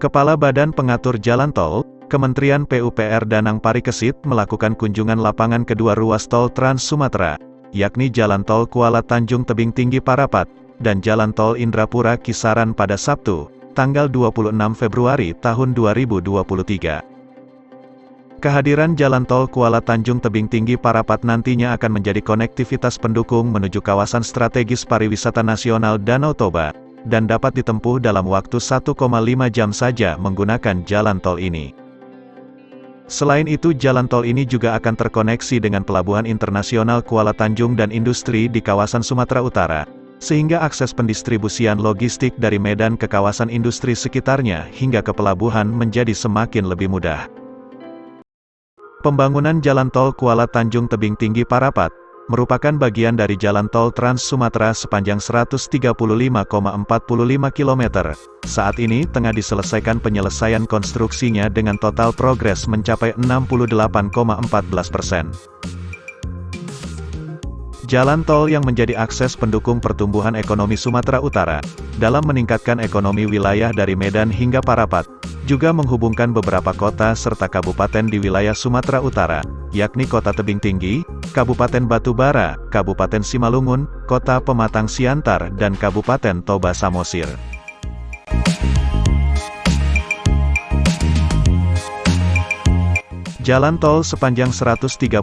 Kepala Badan Pengatur Jalan Tol, Kementerian PUPR Danang Parikesit melakukan kunjungan lapangan kedua ruas tol Trans Sumatera, yakni Jalan Tol Kuala Tanjung Tebing Tinggi Parapat, dan Jalan Tol Indrapura Kisaran pada Sabtu, tanggal 26 Februari tahun 2023. Kehadiran Jalan Tol Kuala Tanjung Tebing Tinggi Parapat nantinya akan menjadi konektivitas pendukung menuju kawasan strategis pariwisata nasional Danau Toba, dan dapat ditempuh dalam waktu 1,5 jam saja menggunakan jalan tol ini. Selain itu, jalan tol ini juga akan terkoneksi dengan Pelabuhan Internasional Kuala Tanjung dan industri di kawasan Sumatera Utara, sehingga akses pendistribusian logistik dari Medan ke kawasan industri sekitarnya hingga ke pelabuhan menjadi semakin lebih mudah. Pembangunan Jalan Tol Kuala Tanjung Tebing Tinggi Parapat merupakan bagian dari Jalan Tol Trans Sumatera sepanjang 135,45 km. Saat ini tengah diselesaikan penyelesaian konstruksinya dengan total progres mencapai 68,14%. Jalan tol yang menjadi akses pendukung pertumbuhan ekonomi Sumatera Utara, dalam meningkatkan ekonomi wilayah dari Medan hingga Parapat, juga menghubungkan beberapa kota serta kabupaten di wilayah Sumatera Utara, yakni Kota Tebing Tinggi, Kabupaten Batubara, Kabupaten Simalungun, Kota Pematang Siantar, dan Kabupaten Toba Samosir. Jalan tol sepanjang 135,45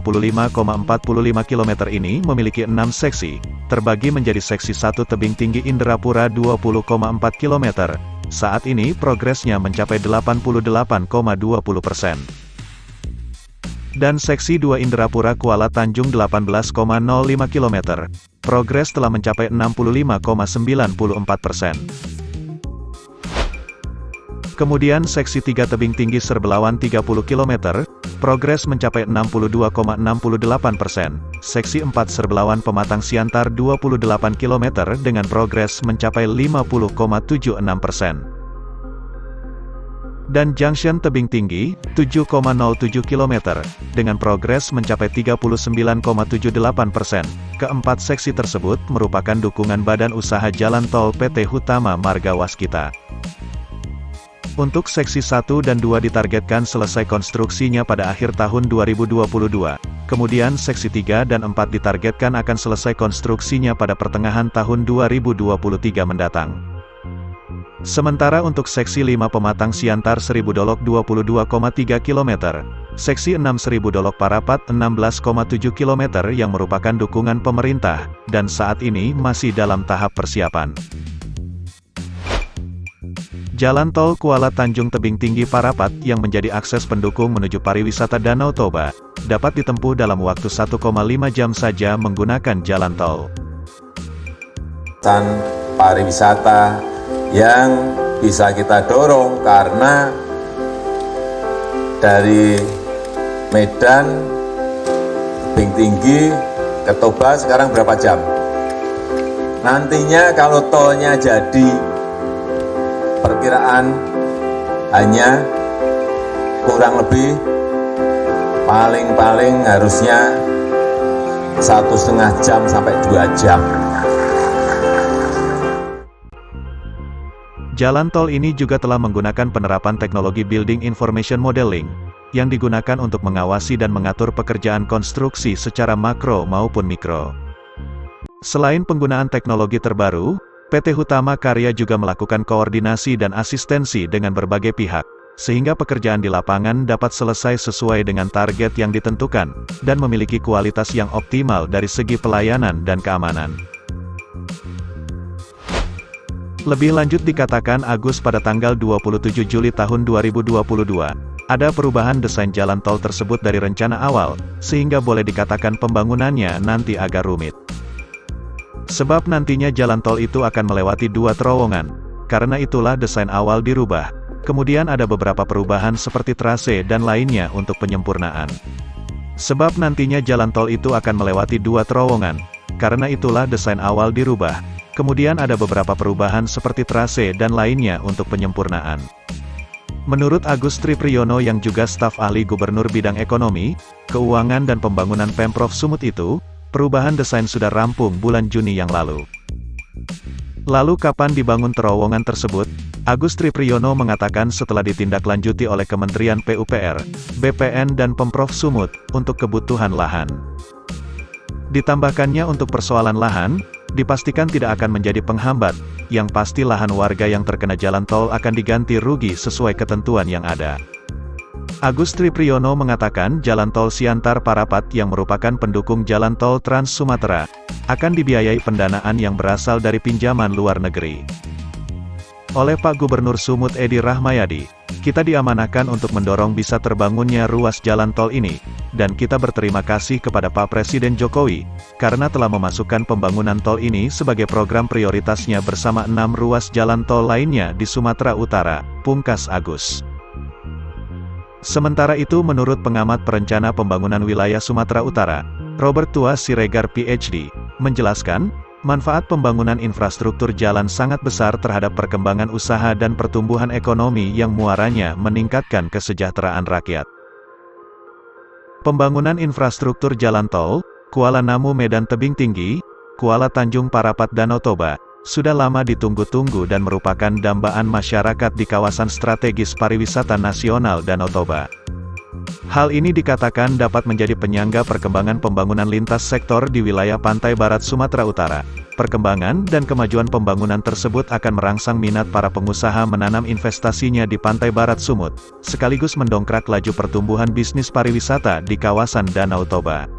km ini memiliki 6 seksi, terbagi menjadi seksi 1 Tebing Tinggi Indrapura 20,4 km. Saat ini progresnya mencapai 88,20%. Dan seksi 2 Indrapura Kuala Tanjung 18,05 km. Progres telah mencapai 65,94%. Kemudian seksi 3 Tebing Tinggi Serbelawan 30 km, progres mencapai 62,68%. Seksi 4 Serbelawan Pematang Siantar 28 km dengan progres mencapai 50,76%. Dan Junction Tebing Tinggi, 7,07 km, dengan progres mencapai 39,78%. Keempat seksi tersebut merupakan dukungan Badan Usaha Jalan Tol PT Hutama Marga Waskita. Untuk seksi 1 dan 2 ditargetkan selesai konstruksinya pada akhir tahun 2022. Kemudian seksi 3 dan 4 ditargetkan akan selesai konstruksinya pada pertengahan tahun 2023 mendatang. Sementara untuk seksi 5 Pematang Siantar 1000 Dolok 22,3 km, seksi 6 1000 Dolok Parapat 16,7 km yang merupakan dukungan pemerintah, dan saat ini masih dalam tahap persiapan. Jalan Tol Kuala Tanjung Tebing Tinggi Parapat yang menjadi akses pendukung menuju pariwisata Danau Toba, dapat ditempuh dalam waktu 1,5 jam saja menggunakan jalan tol. Pariwisata yang bisa kita dorong karena dari Medan, Tebing Tinggi, ke Toba sekarang berapa jam? Nantinya kalau tolnya jadi, perkiraan hanya kurang lebih paling harusnya 1,5 jam sampai 2 jam. Jalan tol ini juga telah menggunakan penerapan teknologi Building Information Modeling, yang digunakan untuk mengawasi dan mengatur pekerjaan konstruksi secara makro maupun mikro. Selain penggunaan teknologi terbaru, PT Hutama Karya juga melakukan koordinasi dan asistensi dengan berbagai pihak, sehingga pekerjaan di lapangan dapat selesai sesuai dengan target yang ditentukan, dan memiliki kualitas yang optimal dari segi pelayanan dan keamanan. Lebih lanjut dikatakan Agus pada tanggal 27 Juli tahun 2022, ada perubahan desain jalan tol tersebut dari rencana awal, sehingga boleh dikatakan pembangunannya nanti agak rumit. Sebab nantinya jalan tol itu akan melewati 2 terowongan, karena itulah desain awal dirubah. Kemudian ada beberapa perubahan seperti trase dan lainnya untuk penyempurnaan. Sebab nantinya jalan tol itu akan melewati 2 terowongan, karena itulah desain awal dirubah. Kemudian ada beberapa perubahan seperti trase dan lainnya untuk penyempurnaan. Menurut Agus Tripriyono yang juga staf ahli Gubernur Bidang Ekonomi, Keuangan dan Pembangunan Pemprov Sumut itu, perubahan desain sudah rampung bulan Juni yang lalu. Lalu kapan dibangun terowongan tersebut? Agus Tripriyono mengatakan setelah ditindaklanjuti oleh Kementerian PUPR, BPN dan Pemprov Sumut, untuk kebutuhan lahan. Ditambahkannya untuk persoalan lahan, dipastikan tidak akan menjadi penghambat, yang pasti lahan warga yang terkena jalan tol akan diganti rugi sesuai ketentuan yang ada. Agus Tripriyono mengatakan jalan tol Siantar Parapat yang merupakan pendukung jalan tol Trans Sumatera, akan dibiayai pendanaan yang berasal dari pinjaman luar negeri. Oleh Pak Gubernur Sumut Edi Rahmayadi, kita diamanahkan untuk mendorong bisa terbangunnya ruas jalan tol ini, dan kita berterima kasih kepada Pak Presiden Jokowi, karena telah memasukkan pembangunan tol ini sebagai program prioritasnya bersama 6 ruas jalan tol lainnya di Sumatera Utara, pungkas Agus. Sementara itu menurut pengamat perencana pembangunan wilayah Sumatera Utara, Robert Tua Siregar PhD, menjelaskan, manfaat pembangunan infrastruktur jalan sangat besar terhadap perkembangan usaha dan pertumbuhan ekonomi yang muaranya meningkatkan kesejahteraan rakyat. Pembangunan infrastruktur jalan tol, Kuala Namu Medan Tebing Tinggi, Kuala Tanjung Parapat Danau Toba, sudah lama ditunggu-tunggu dan merupakan dambaan masyarakat di kawasan strategis pariwisata nasional Danau Toba. Hal ini dikatakan dapat menjadi penyangga perkembangan pembangunan lintas sektor di wilayah pantai barat Sumatera Utara. Perkembangan dan kemajuan pembangunan tersebut akan merangsang minat para pengusaha menanam investasinya di pantai barat Sumut, sekaligus mendongkrak laju pertumbuhan bisnis pariwisata di kawasan Danau Toba.